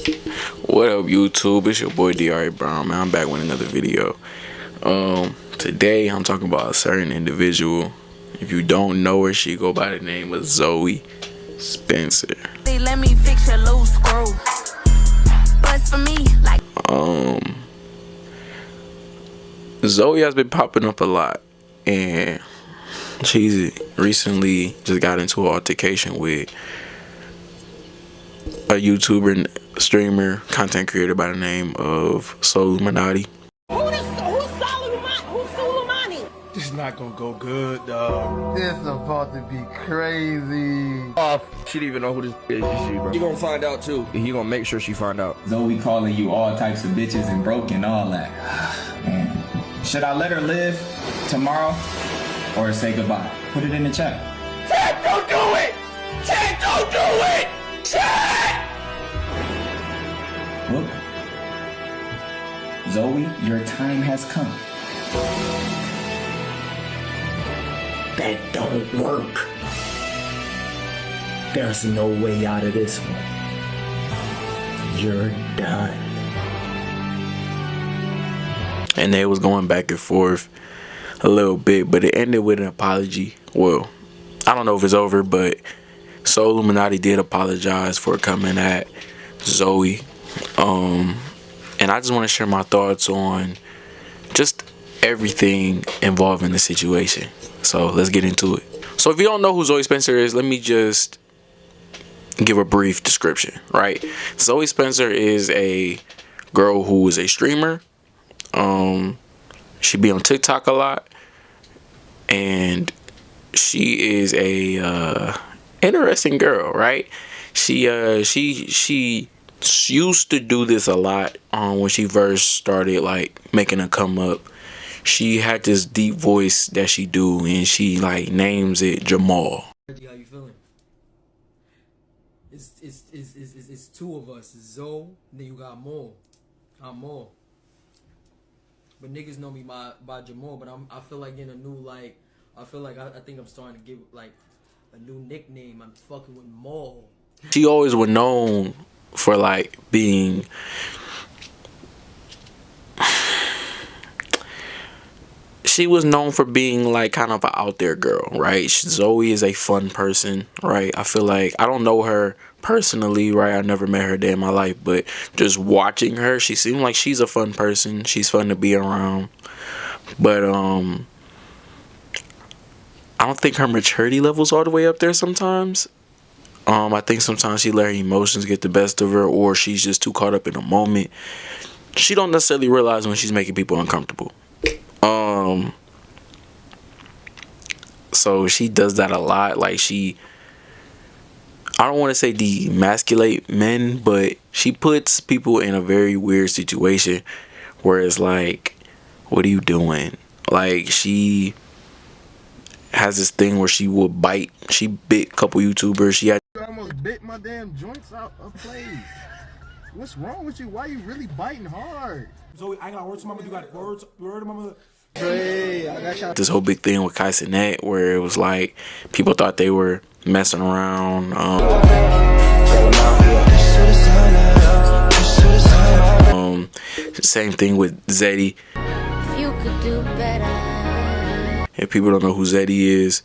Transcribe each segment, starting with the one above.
What up, YouTube? It's your boy D.R. Brown, man. I'm back with another video. Today I'm talking about a certain individual. If you don't know her, she go by the name of Zoe Spencer. They let me fix your low scroll. Buzz for me, like Zoe has been popping up a lot, and she's recently just got into an altercation with a YouTuber and streamer, content creator by the name of Solluminati. Who's Solluminati? Who's Solluminati? This is not gonna go good, dog. This about to be crazy. She didn't even know who this is, bro. You gonna find out too. He gonna make sure she find out. Zoe calling you all types of bitches and broke and all that. Man, should I let her live tomorrow or say goodbye? Put it in the chat. Chat, don't do it! Chat, don't do it! Chat! Look, Zoe, your time has come. That don't work. There's no way out of this one. You're done. And they was going back and forth a little bit, but it ended with an apology. Well, I don't know if it's over, but Solluminati did apologize for coming at Zoe. And I just want to share my thoughts on just everything involving the situation. So let's get into it. So if you don't know who Zoe Spencer is, let me just give a brief description, right? Zoe Spencer is a girl who is a streamer. She be on TikTok a lot, and she is a interesting girl, right? She used to do this a lot when she first started like making a come up. She had this deep voice that she do, and she like names it Jamal. How you feeling? It's two of us. It's Zoe, then you got more. I'm more. But niggas know me by Jamal, but I feel like getting a new I think I'm starting to give like a new nickname. I'm fucking with Maul. She always was known for like being like kind of an out there girl, right? Zoe is a fun person, right? I feel like I don't know her personally, right? I never met her a day in my life, but just watching her, she seemed like she's a fun person. She's fun to be around. But I don't think her maturity level's all the way up there sometimes. I think sometimes she let her emotions get the best of her, or she's just too caught up in the moment. She don't necessarily realize when she's making people uncomfortable. So she does that a lot. Like I don't want to say demasculate men, but she puts people in a very weird situation where it's like, what are you doing? Like she has this thing where she will bite. She bit a couple YouTubers. She had Almost bit my damn joints out of place. What's wrong with you? Why you really biting hard? Zoe, I ain't got words to mama. You got words to mama. Hey, I got y'all. this whole big thing with Kai Cenat where it was like people thought they were messing around. Same thing with Zeddy. you could do better. If people don't know who Zeddy is,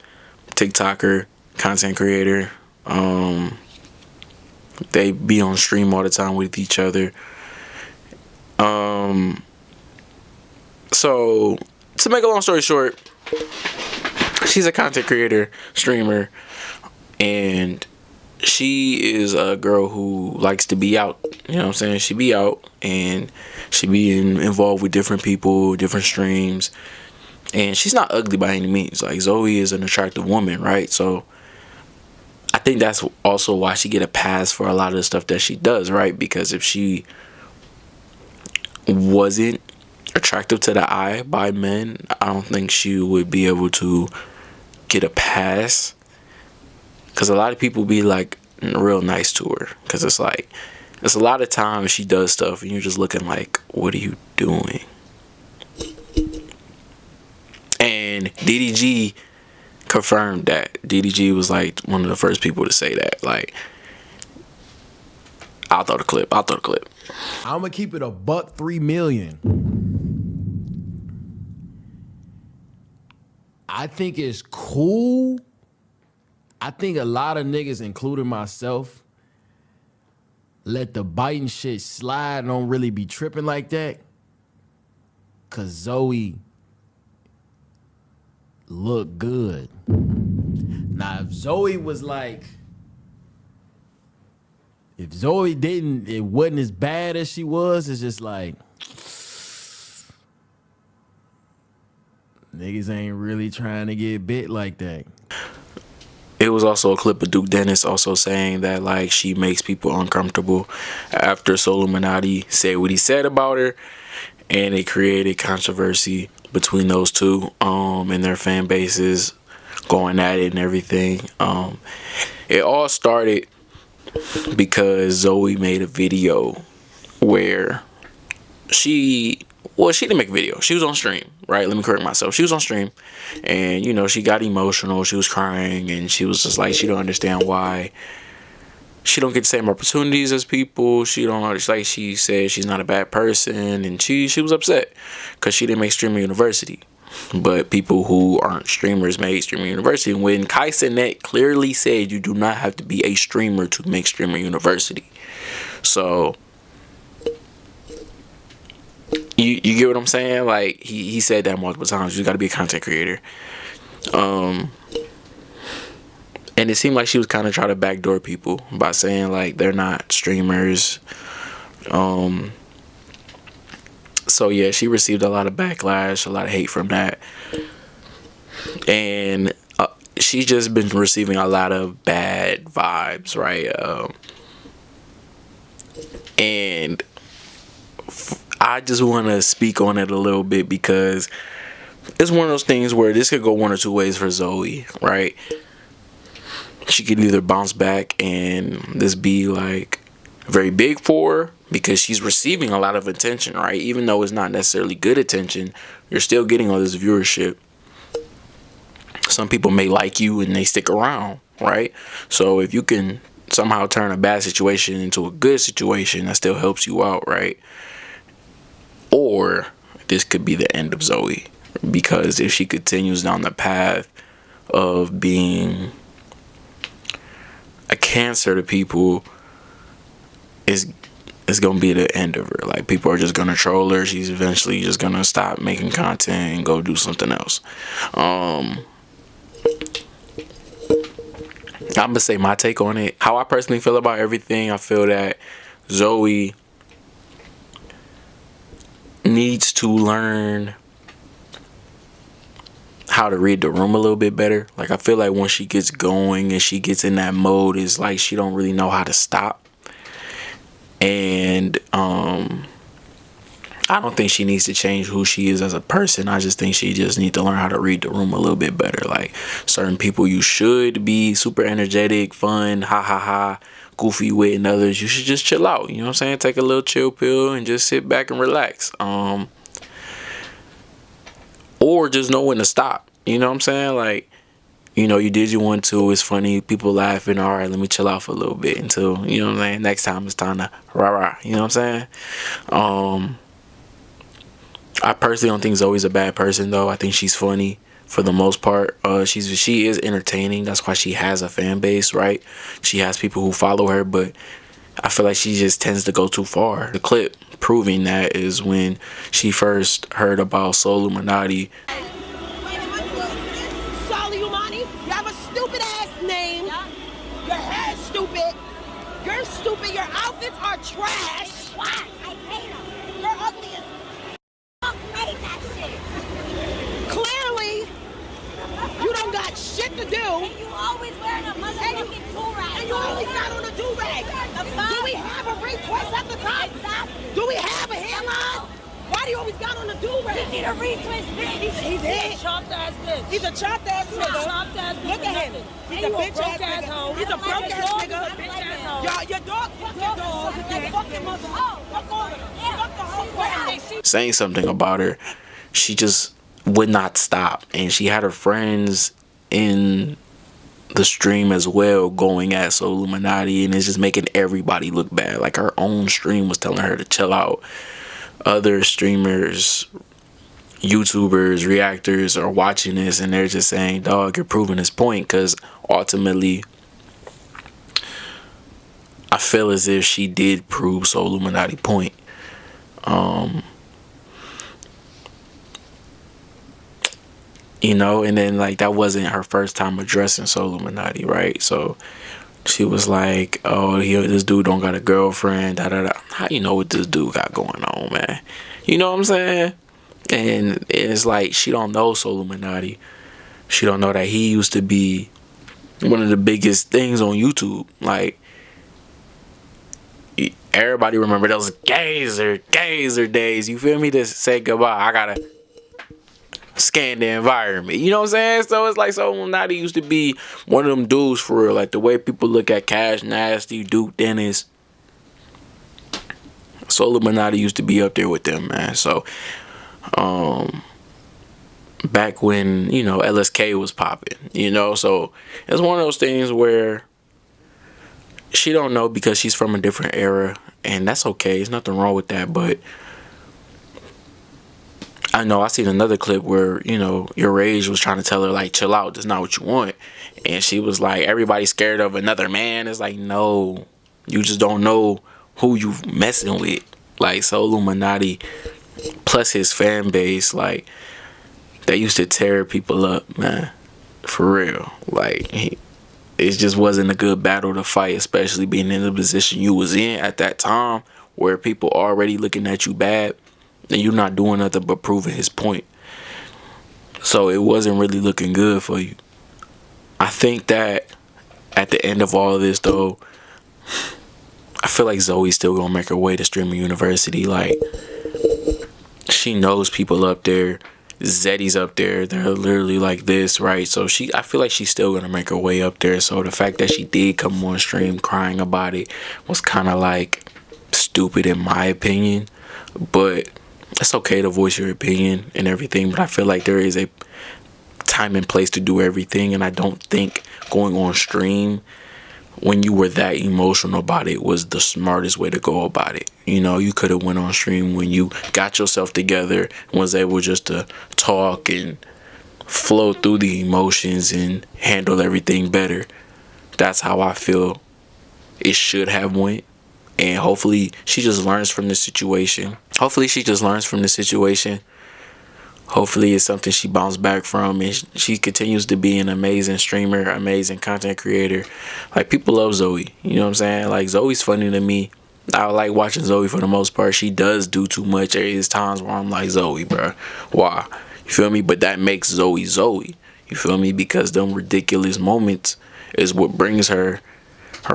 TikToker, content creator. They be on stream all the time with each other. So to make a long story short, she's a content creator, streamer, and she is a girl who likes to be out. You know what I'm saying? She be out and she be involved with different people, different streams. And she's not ugly by any means. Like Zoe is an attractive woman, right? So I think that's also why she get a pass for a lot of the stuff that she does, right? Because if she wasn't attractive to the eye by men, I don't think she would be able to get a pass. Because a lot of people be like real nice to her. Because it's like, it's a lot of times she does stuff and you're just looking like, what are you doing? And DDG confirmed that. DDG was like one of the first people to say that. Like, I'll throw the clip. I'm gonna keep it a buck 3 million. I think it's cool. I think a lot of niggas, including myself, let the biting shit slide and don't really be tripping like that. Cause Zoe look good. Now, if Zoe was like, if Zoe didn't, it wasn't as bad as she was, it's just like, niggas ain't really trying to get bit like that. It was also a clip of Duke Dennis also saying that like she makes people uncomfortable after Solluminati said what he said about her, and it created controversy between those two and their fan bases going at it and everything. It all started because Zoe made a video where she didn't make a video. She was on stream, right? Let me correct myself. She was on stream, and you know, she got emotional. She was crying, and she was just like, she don't understand why she don't get the same opportunities as people. She don't understand. Like, she said she's not a bad person, and she was upset because she didn't make Streamer University. But people who aren't streamers made Streamer University. When Kai Cenat clearly said you do not have to be a streamer to make Streamer University. So you get what I'm saying? Like, he said that multiple times. You got to be a content creator. And it seemed like she was kind of trying to backdoor people by saying like they're not streamers. So yeah, she received a lot of backlash, a lot of hate from that, and she's just been receiving a lot of bad vibes, right? And I just want to speak on it a little bit because it's one of those things where this could go one or two ways for Zoe, right? She could either bounce back and this be like very big for her because she's receiving a lot of attention, right? Even though it's not necessarily good attention, you're still getting all this viewership. Some people may like you and they stick around, right? So if you can somehow turn a bad situation into a good situation, that still helps you out, right? Or this could be the end of Zoe, because if she continues down the path of being a cancer to people, it's gonna be the end of her. Like, people are just gonna troll her. She's eventually just gonna stop making content and go do something else. I'm gonna say my take on it. How I personally feel about everything, I feel that Zoe needs to learn how to read the room a little bit better. Like, I feel like once she gets going and she gets in that mode, it's like she don't really know how to stop. And I don't think she needs to change who she is as a person. I just think she just needs to learn how to read the room a little bit better. Like, certain people you should be super energetic, fun, ha ha ha, goofy with, and others you should just chill out. You know what I'm saying? Take a little chill pill and just sit back and relax. Or just know when to stop. You know what I'm saying? Like, you know, you did your 1, 2, it's funny, people laughing, all right, let me chill out for a little bit until, you know what I'm saying, next time it's time to rah-rah, you know what I'm saying? I personally don't think Zoe's a bad person, though. I think she's funny for the most part. She is entertaining. That's why she has a fan base, right? She has people who follow her, but I feel like she just tends to go too far. The clip proving that is when she first heard about Solluminati. Solluminati, you have a stupid ass name. Your hair's stupid. You're stupid. Your outfits are trash. Why? I hate them. You're ugly as fuck. Made that shit. Clearly, you don't got shit to do. And you always wearing a motherfucking do-rag. And you always got on a do-rag. Do we have a retwist at the top? Exactly. Do we have a hairline? Why do you always got on a do-rag? You need a retwist, bitch. He's a chopped ass bitch. He's a chopped ass nigga. Chopped ass bitch. Look at him. He's a bitch ass nigga. He's a broke ass nigga. Your dog fucked your dog. That fucking mother. Oh, fuck over her. Fuck the whole family. Saying something about her, she just would not stop, and she had her friends in the stream as well, going at Solluminati, and it's just making everybody look bad. Like her own stream was telling her to chill out. Other streamers, YouTubers, reactors are watching this and they're just saying, dog, you're proving his point, because ultimately I feel as if she did prove Solluminati point. You know, and then like that wasn't her first time addressing Solluminati, right? So she was like, oh, this dude don't got a girlfriend, da da da. How you know what this dude got going on, man? You know what I'm saying? And it's like she don't know Solluminati. She don't know that he used to be one of the biggest things on YouTube. Like, everybody remember those gazer days. You feel me? To say goodbye, I gotta scan the environment. You know what I'm saying? So it's like Solluminati used to be one of them dudes for real. Like the way people look at Cash Nasty, Duke Dennis. Solluminati used to be up there with them, man. So back when, you know, LSK was popping, you know, so it's one of those things where she don't know because she's from a different era, and that's okay. There's nothing wrong with that. But I know I seen another clip where, you know, your rage was trying to tell her like, chill out, that's not what you want. And she was like, everybody's scared of another man. It's like, no, you just don't know who you messing with. Like Solluminati plus his fan base, like they used to tear people up, man, for real. Like it just wasn't a good battle to fight, especially being in the position you was in at that time, where people already looking at you bad and you're not doing nothing but proving his point. So it wasn't really looking good for you. I think that at the end of all of this, though, I feel like Zoe's still gonna make her way to Streamer University. Like, she knows people up there. Zeddy's up there. They're literally like this, right? So I feel like she's still gonna make her way up there. So the fact that she did come on stream crying about it was kind of like stupid in my opinion. But it's okay to voice your opinion and everything. But I feel like there is a time and place to do everything. And I don't think going on stream when you were that emotional about it was the smartest way to go about it. You know, you could have went on stream when you got yourself together and was able just to talk and flow through the emotions and handle everything better. That's how I feel it should have went. And hopefully she just learns from the situation. Hopefully it's something she bounced back from, and she continues to be an amazing streamer, amazing content creator. Like, people love Zoe. You know what I'm saying? Like, Zoe's funny to me. I like watching Zoe for the most part. She does do too much. There's times where I'm like, Zoe, bro, why? You feel me? But that makes Zoe Zoe. You feel me? Because them ridiculous moments is what brings her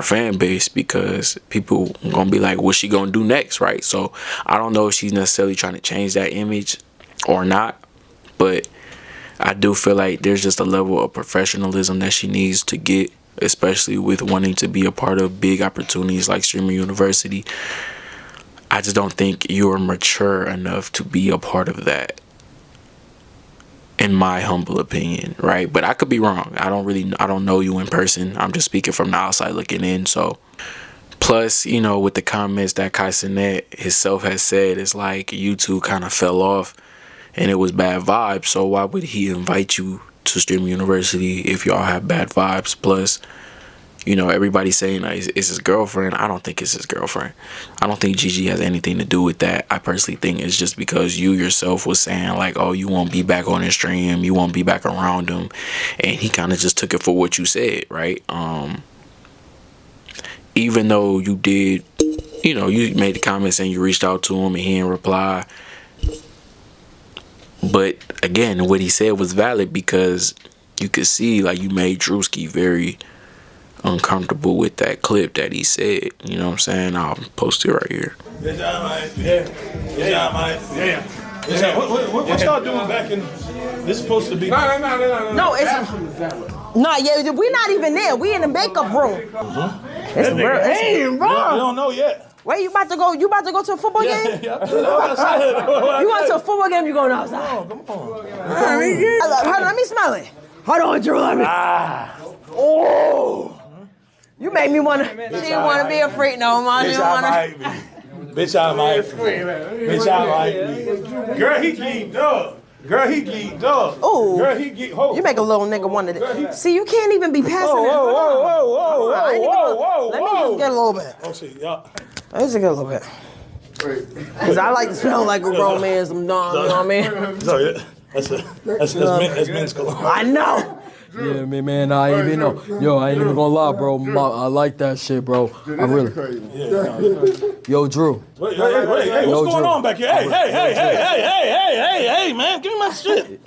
fan base, because people gonna be like, what's she gonna do next, right? So I don't know if she's necessarily trying to change that image or not, but I do feel like there's just a level of professionalism that she needs to get, especially with wanting to be a part of big opportunities like Streamer University. I just don't think you're mature enough to be a part of that, in my humble opinion, right? But I could be wrong. I don't know you in person. I'm just speaking from the outside looking in. So plus, you know, with the comments that Kai Cenat himself has said, it's like you two kind of fell off and it was bad vibes. So why would he invite you to Streamer University if y'all have bad vibes? Plus, you know, everybody's saying it's his girlfriend. I don't think it's his girlfriend. I don't think Gigi has anything to do with that. I personally think it's just because you yourself was saying like, oh, you won't be back on his stream, you won't be back around him, and he kind of just took it for what you said, right? Even though you did, you know, you made the comments and you reached out to him and he didn't reply. But again, what he said was valid, because you could see like you made Drewski very uncomfortable with that clip that he said. You know what I'm saying? I'll post it right here. Good job, mate. Yeah. What y'all doing back in? This is supposed to be. No, it's not yet. We're not even there. We in the makeup room. It's real. Damn, bro. We don't know yet. Where you about to go? You about to go to a football game? Yeah. You went to a football game? You going outside? Come on. Let me smell it. Hold on, Drew. Let me. Oh! You made me wanna. She didn't wanna be a freak no more. Bitch, I might be. Bitch, I might be. Bitch, I might be. Girl, he geeked up. Girl, he geeked up. Ooh. Girl, he geeked. Hold. You make a little nigga wanna. See, you can't even be passing it. Whoa. Let me just get a little bit. Oh, shit, yeah. Let me just get a little bit. Cause I like to smell like a grown man. Some dog. You know what I mean? So yeah, that's men's cologne. I know. Yeah, man, I ain't even know. Yo, I ain't even gonna lie, bro. I like that shit, bro. I really. Yo, Drew. Wait, hey, what's going on back here? Hey, man, give me my shit.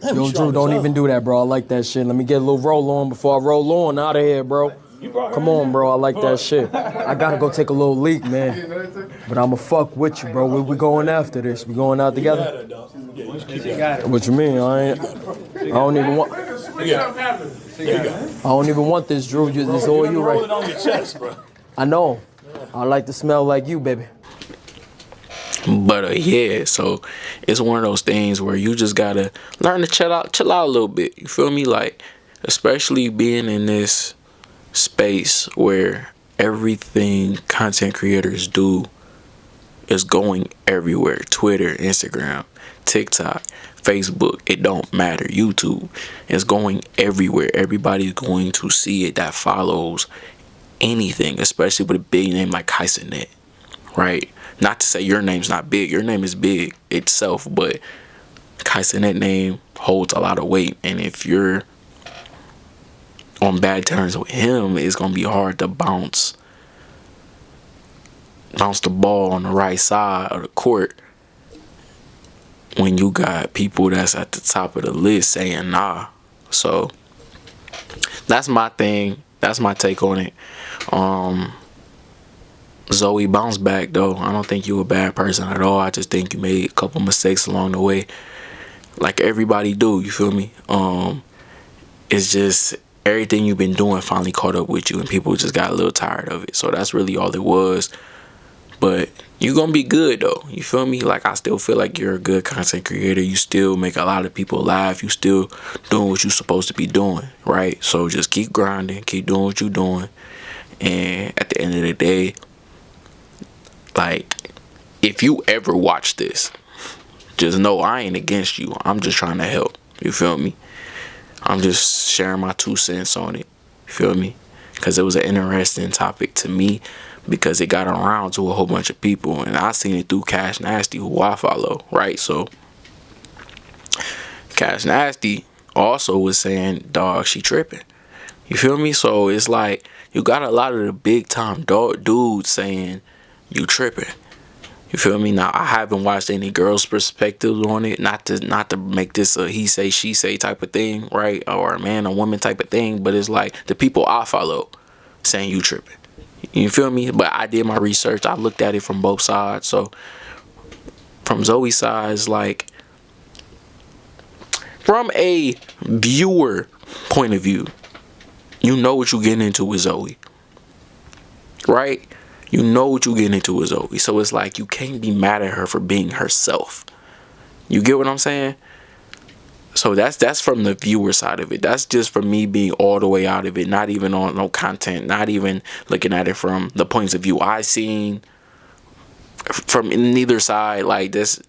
Yo, Drew, don't even do that, bro. I like that shit. Let me get a little roll on before I roll on out of here, bro. Come on, bro. I like that shit. I gotta go take a little leak, man. But I'ma fuck with you, bro. We going after this. We going out together. What you mean? I don't even want. I don't even want this, Drew. It's all you, right? Roll it on your chest, bro. I know. I like to smell like you, baby. But yeah, so it's one of those things where you just gotta learn to chill out a little bit. You feel me? Like, especially being in this space where everything content creators do is going everywhere. Twitter, Instagram, TikTok, Facebook, it don't matter. YouTube is going everywhere. Everybody's going to see it that follows anything, especially with a big name like Kaisenet, right? Not to say your name's not big. Your name is big itself, but Kaisenet name holds a lot of weight. And if you're on bad terms with him, it's going to be hard to bounce the ball on the right side of the court when you got people that's at the top of the list saying nah. So that's my thing. That's my take on it. Zoe, bounce back though. I don't think you a bad person at all. I just think you made a couple mistakes along the way, like everybody do. You feel me? It's just everything you've been doing finally caught up with you, and people just got a little tired of it. So that's really all it was. But you're gonna be good though. You feel me? Like, I still feel like you're a good content creator. You still make a lot of people laugh. You still doing what you're supposed to be doing, right? So just keep grinding, keep doing what you're doing. And at the end of the day, like, if you ever watch this, just know I ain't against you. I'm just trying to help. You feel me? I'm just sharing my 2 cents on it. You feel me? Because it was an interesting topic to me, because it got around to a whole bunch of people, and I seen it through Cash Nasty, who I follow, right? So Cash Nasty also was saying, dog, she tripping. You feel me? So it's like you got a lot of the big time dudes saying you tripping. You feel me? Now, I haven't watched any girls' perspectives on it, not to make this a he say she say type of thing, right? Or a man or woman type of thing, but it's like the people I follow saying you tripping. You feel me? But I did my research. I looked at it from both sides. So from Zoe's side, it's like, from a viewer point of view, you know what you're getting into with Zoe, right? You know what you're getting into with Zoe. So it's like you can't be mad at her for being herself. You get what I'm saying? So that's from the viewer side of it. That's just for me being all the way out of it. Not even on no content. Not even looking at it from the points of view I seen from neither side. Like this,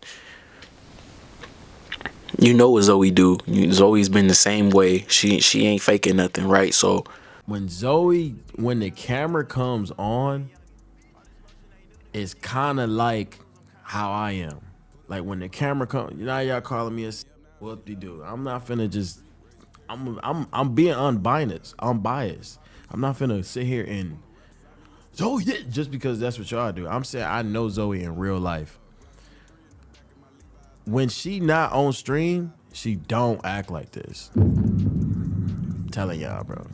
you know what Zoe do. Zoe's been the same way. She ain't faking nothing, right? So when the camera comes on, it's kind of like how I am. Like when the camera comes, you know how y'all calling me a whoop-de-doo. I'm not finna just, I'm being unbiased. I'm not finna sit here and Zoe just because that's what y'all do. I'm saying I know Zoe in real life. When she not on stream, she don't act like this. I'm telling y'all, bro.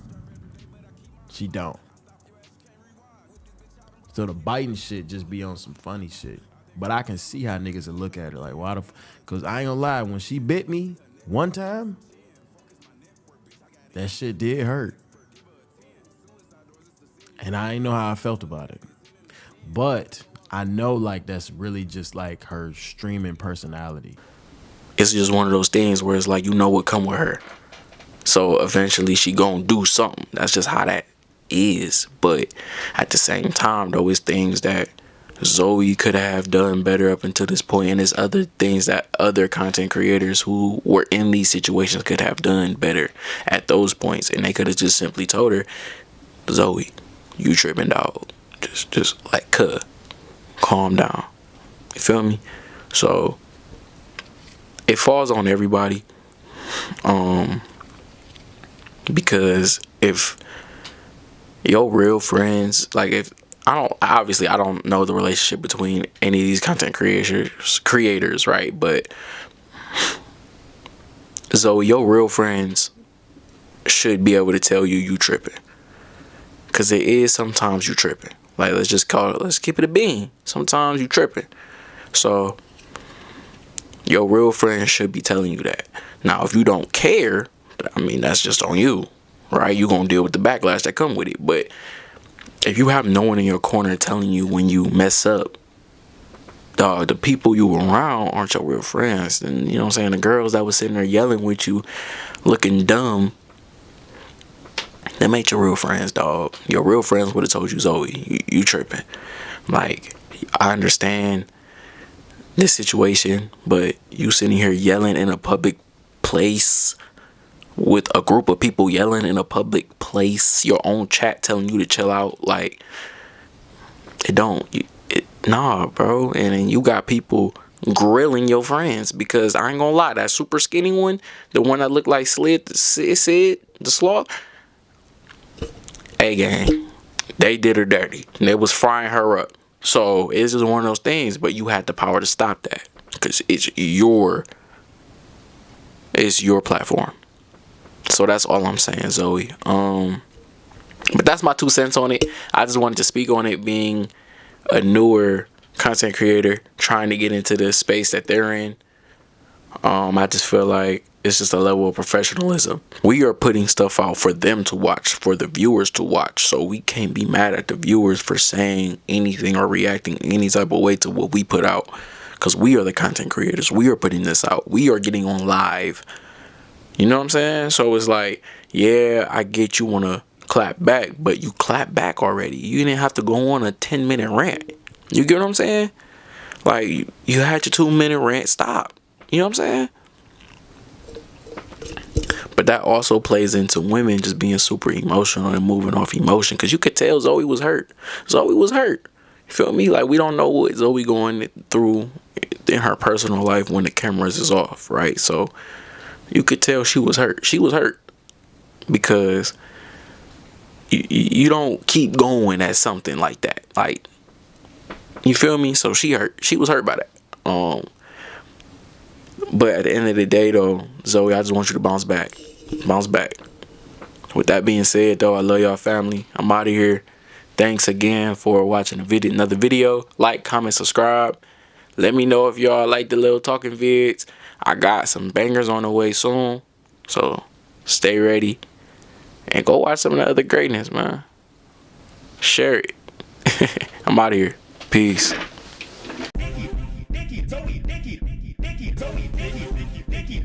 She don't. So the biting shit just be on some funny shit. But I can see how niggas will look at her like, why the because I ain't gonna lie, when she bit me one time, that shit did hurt. And I ain't know how I felt about it. But I know like that's really just like her streaming personality. It's just one of those things where it's like, you know what come with her. So eventually she gonna do something. That's just how that is. But at the same time, though, it's things that Zoe could have done better up until this point, and there's other things that other content creators who were in these situations could have done better at those points, and they could have just simply told her, Zoe, you tripping, dog. Just like, calm down. You feel me? So it falls on everybody, because if your real friends, like, if I don't know the relationship between any of these content creators, right? But Zoe, your real friends should be able to tell you tripping, because it is sometimes you tripping. Like, let's keep it a bean. Sometimes you tripping. So your real friends should be telling you that. Now, if you don't care, I mean, that's just on you, right? You're gonna deal with the backlash that come with it. But if you have no one in your corner telling you when you mess up, dog, the people you around aren't your real friends. And, you know what I'm saying, the girls that was sitting there yelling with you, looking dumb, them ain't your real friends, dog. Your real friends would have told you, Zoe, you tripping. Like, I understand this situation, but you sitting here yelling in a public place with a group of people yelling in a public place, your own chat telling you to chill out, like, nah, bro. And then you got people grilling your friends, because I ain't gonna lie, that super skinny one, the one that looked like Sid the Sloth, hey gang, they did her dirty. They was frying her up. So it's just one of those things, but you had the power to stop that, because it's your platform. So that's all I'm saying, Zoe. But that's my 2 cents on it. I just wanted to speak on it, being a newer content creator trying to get into the space that they're in. I just feel like it's just a level of professionalism. We are putting stuff out for them to watch, for the viewers to watch. So we can't be mad at the viewers for saying anything or reacting any type of way to what we put out, because we are the content creators. We are putting this out. We are getting on live. You know what I'm saying? So it's like, yeah, I get you want to clap back, but you clap back already. You didn't have to go on a 10-minute rant. You get what I'm saying? Like, you had your 2-minute rant, stop. You know what I'm saying? But that also plays into women just being super emotional and moving off emotion, because you could tell Zoe was hurt. Zoe was hurt. You feel me? Like, we don't know what Zoe going through in her personal life when the cameras is off, right? So you could tell she was hurt. She was hurt because you don't keep going at something like that. Like, you feel me? So she hurt. She was hurt by that. But at the end of the day, though, Zoe, I just want you to bounce back. Bounce back. With that being said, though, I love y'all, family. I'm out of here. Thanks again for watching another video. Like, comment, subscribe. Let me know if y'all like the little talking vids. I got some bangers on the way soon. So stay ready. And go watch some of the other greatness, man. Share it. I'm out of here. Peace.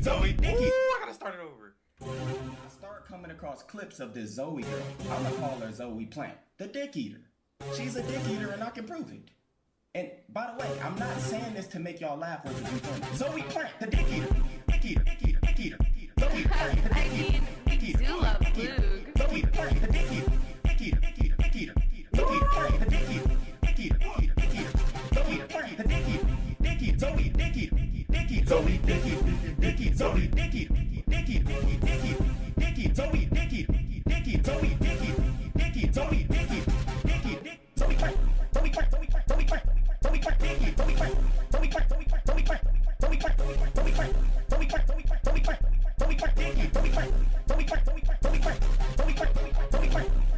Zoe. Ooh, I gotta start it over. I start coming across clips of this Zoe girl. I'm gonna call her Zoe Plant, the dick eater. She's a dick eater and I can prove it. And by the way, I'm not saying this to make y'all laugh or to be funny. Zoe Plant, the dick eater. Dick eater, dick eater, dick eater. Zoe Plant, the dick eater. Dick eater. Do love Luke. Zoe Plant, the dick eater. Dick eater, dick eater, dick eater. Zoe Plant, the dick eater. Dick eater, dick eater, dick eater. Zoe Plant, the dick eater. Dick eater, Zoe, dick eater. Zoe, Dicky, Dicky, Zoe, Dicky, Dicky, Dicky, Dicky, Zoe, Dicky, Dicky, Zoe, Dicky, Dicky, Zoe, Dicky, Dicky, Dick, Zoe Crack, Zoe Crack, Zoe Crack, Zoe Crack, Zoe Crack, Dicky, Zoe Crack, Zoe Crack, Zoe Crack, Zoe Crack, Zoe Crack, Zoe Crack, Zoe Crack, Zoe Crack, Zoe Crack, Zoe Crack, Zoe Crack, Dicky, Zoe Crack, Zoe Crack, Zoe Crack, Zoe Crack, Zoe Crack, Zoe Crack, Zoe Crack, Zoe Crack, Zoe Crack.